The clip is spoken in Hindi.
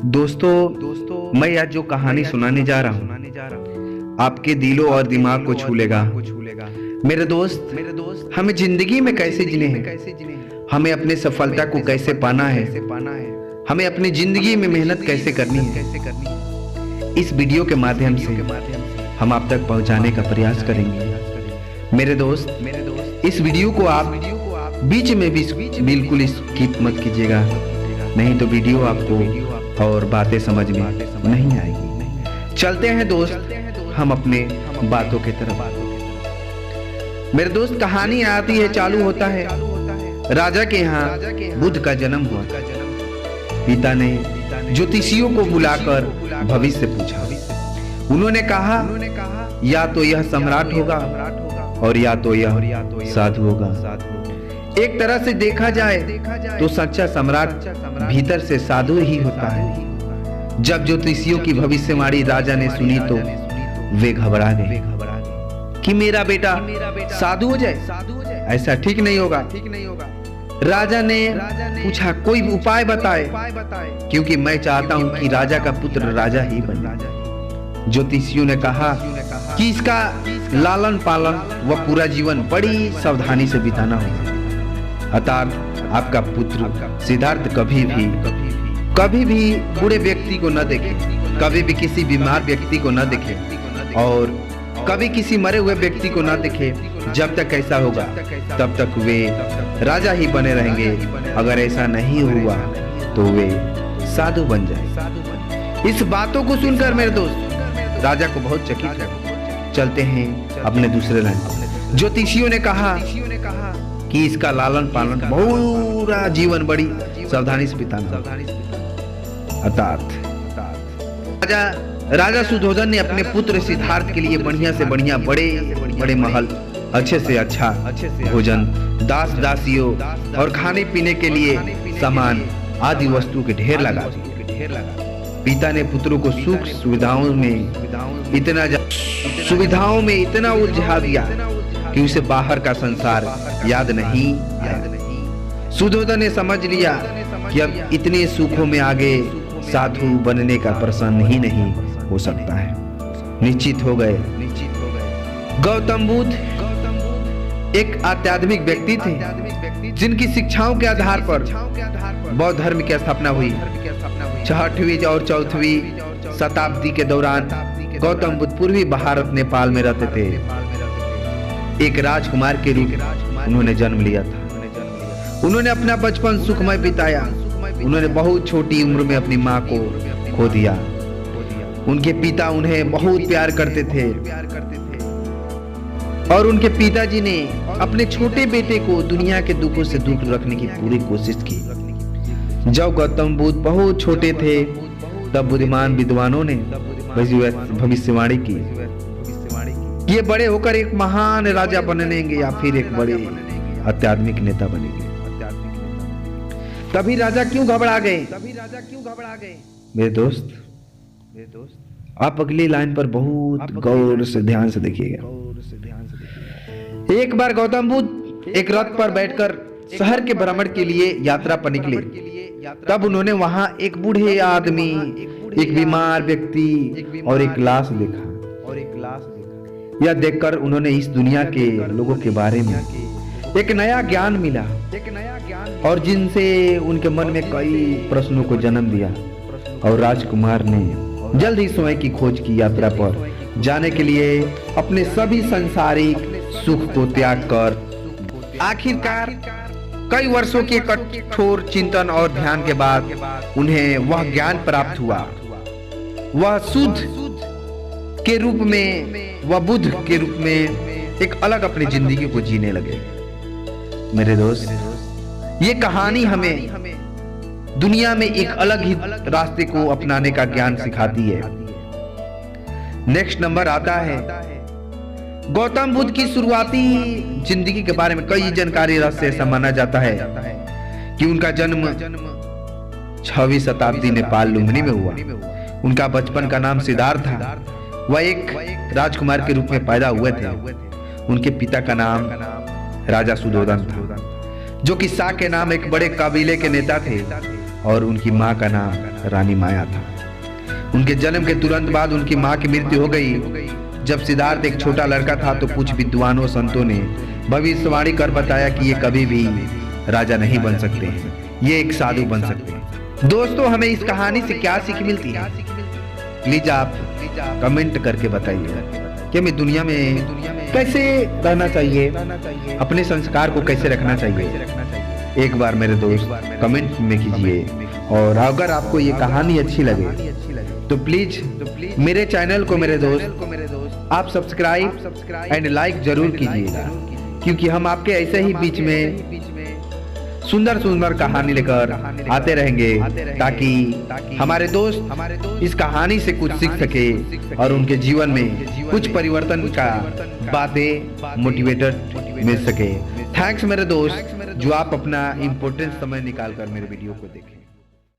दोस्तों मैं आज जो कहानी सुनाने जा रहा हूँ आपके दिलों और दिमाग को छू लेगा। मेरे दोस्त हमें जिंदगी में कैसे जीने हैं, हमें अपने सफलता को कैसे पाना है, हमें अपनी जिंदगी में मेहनत कैसे करनी है, इस वीडियो के माध्यम से हम आप तक पहुंचाने का प्रयास करेंगे। मेरे दोस्त इस वीडियो को आप बीच में भी बिल्कुल स्किप मत कीजिएगा, नहीं तो वीडियो आपको और बातें समझ में नहीं आएगी। चलते हैं दोस्त हम अपने बातों की तरफ। मेरे दोस्त कहानी आती है, चालू होता है राजा के यहाँ बुद्ध का जन्म हुआ। पिता ने ज्योतिषियों को बुलाकर भविष्य पूछा। उन्होंने कहा या तो यह सम्राट होगा और या तो यह साधु होगा। एक तरह से देखा जाए तो सच्चा सम्राट भीतर से साधु ही होता है। जब ज्योतिषियों की भविष्यवाणी राजा ने सुनी तो वे घबरा गए कि मेरा बेटा साधु हो जाए, ऐसा ठीक नहीं होगा। राजा ने पूछा कोई उपाय बताए, क्योंकि मैं चाहता हूं कि राजा का पुत्र राजा ही बने। ज्योतिषियों ने कहा कि इसका लालन पालन व पूरा जीवन बड़ी सावधानी से बिताना होगा। अर्थात आपका पुत्र सिद्धार्थ कभी भी बुरे व्यक्ति को न देखे, कभी भी किसी बीमार व्यक्ति को न देखे और कभी किसी मरे हुए व्यक्ति को न देखे। जब तक ऐसा होगा तब तक वे राजा ही बने रहेंगे। अगर ऐसा नहीं हुआ तो वे साधु बन जाए। इस बातों को सुनकर मेरे दोस्त राजा को बहुत चकित है। चलते हैं अपने दूसरे लाइन। ज्योतिषियों ने कहा कि इसका लालन पालन पूरा जीवन बड़ी सावधानी से बिताना। अर्थात राजा सुधोधन ने अपने पुत्र सिद्धार्थ के लिए बढ़िया से बढ़िया बड़े महल, अच्छे से अच्छा भोजन, दास दासियों और खाने पीने के लिए सामान आदि वस्तु के ढेर लगा दिए। पिता ने पुत्रों को सुख सुविधाओं में इतना उलझा दिया कि उसे बाहर का संसार याद नहीं आया। सुधोधन ने समझ लिया कि अब इतने सुखों में आगे साधु बनने का प्रश्न ही नहीं हो सकता है। निश्चित हो गए। गौतम बुद्ध एक आध्यात्मिक व्यक्ति थे, जिनकी शिक्षाओं के आधार पर बौद्ध धर्म की स्थापना हुई। 6वीं और 4वीं शताब्दी के दौरान गौतम बुद्ध पूर्वी भारत नेपाल में रहते थे। एक राजकुमार के रूप उन्होंने जन्म लिया था। उन्होंने अपना बचपन सुखमय बिताया। उन्होंने बहुत छोटी उम्र में अपनी माँ को खो दिया। उनके पिता उन्हें बहुत प्यार करते थे और उनके पिताजी ने अपने छोटे बेटे को दुनिया के दुखों से दूर रखने की पूरी कोशिश की। जब गौतम बुद्ध बहुत छोटे थे तब बुद्धिमान विद्वानों ने भविष्यवाणी की ये बड़े होकर एक महान राजा बनेंगे या फिर एक बड़े आध्यात्मिक नेता बनेंगे। तभी राजा क्यों घबरा गए? मेरे दोस्त आप अगली लाइन पर बहुत गौर से ध्यान से देखिएगा। एक बार गौतम बुद्ध एक रथ पर बैठकर शहर के भ्रमण के लिए यात्रा पर निकले। तब उन्होंने वहां एक बूढ़े आदमी, एक बीमार व्यक्ति और एक लाश देखा। यह देखकर उन्होंने इस दुनिया के लोगों के बारे में एक नया ज्ञान मिला और जिनसे उनके मन में कई प्रश्नों को जन्म दिया। और राजकुमार ने जल्द ही स्वयं की खोज की यात्रा पर जाने के लिए अपने सभी सांसारिक सुख को त्याग कर आखिरकार कई वर्षों के कठोर चिंतन और ध्यान के बाद उन्हें वह ज्ञान प्राप्त हुआ। वह शुद्ध के रूप में, वह बुद्ध के रूप में एक अलग अपनी जिंदगी को जीने लगे। मेरे दोस्त ये कहानी हमें दुनिया में एक अलग ही रास्ते को अपनाने का ज्ञान सिखाती है। नेक्स्ट नंबर आता है गौतम बुद्ध की शुरुआती जिंदगी के बारे में कई जानकारी रहस्य ऐसा माना जाता है कि उनका जन्म 6वीं शताब्दी नेपाल लुम्बिनी में हुआ। उनका बचपन का नाम सिद्धार्थ था। वह एक राजकुमार के रूप में पैदा हुए थे। उनके पिता का नाम राजा सुधोधन था, जो कि सा के नाम एक बड़े कबीले के नेता थे। और उनकी माँ का नाम रानी माया था। उनके जन्म के तुरंत बाद उनकी माँ की मृत्यु हो गई। जब सिद्धार्थ एक छोटा लड़का था तो कुछ विद्वानों संतों ने भविष्यवाणी कर बताया कि ये कभी भी राजा नहीं बन सकते हैं, ये एक साधु बन सकते हैं। दोस्तों, हमें इस कहानी से क्या सीख मिलती है? प्लीज आप कमेंट करके बताइए कि हमें दुनिया में कैसे रहना चाहिए, अपने संस्कार को कैसे रखना चाहिए। एक बार मेरे दोस्त कमेंट में कीजिए, और अगर आपको ये कहानी अच्छी लगे तो प्लीज मेरे चैनल को मेरे दोस्त आप सब्सक्राइब एंड लाइक जरूर कीजिएगा, क्योंकि हम आपके ऐसे ही बीच में सुंदर सुंदर कहानी लेकर आते रहेंगे, ताकि हमारे दोस्त इस कहानी से कुछ सीख सके और उनके जीवन में कुछ परिवर्तन का बातें मोटिवेटेड मिल सके। थैंक्स मेरे दोस्त, जो आप अपना इम्पोर्टेंट समय निकाल कर मेरे वीडियो को देखें।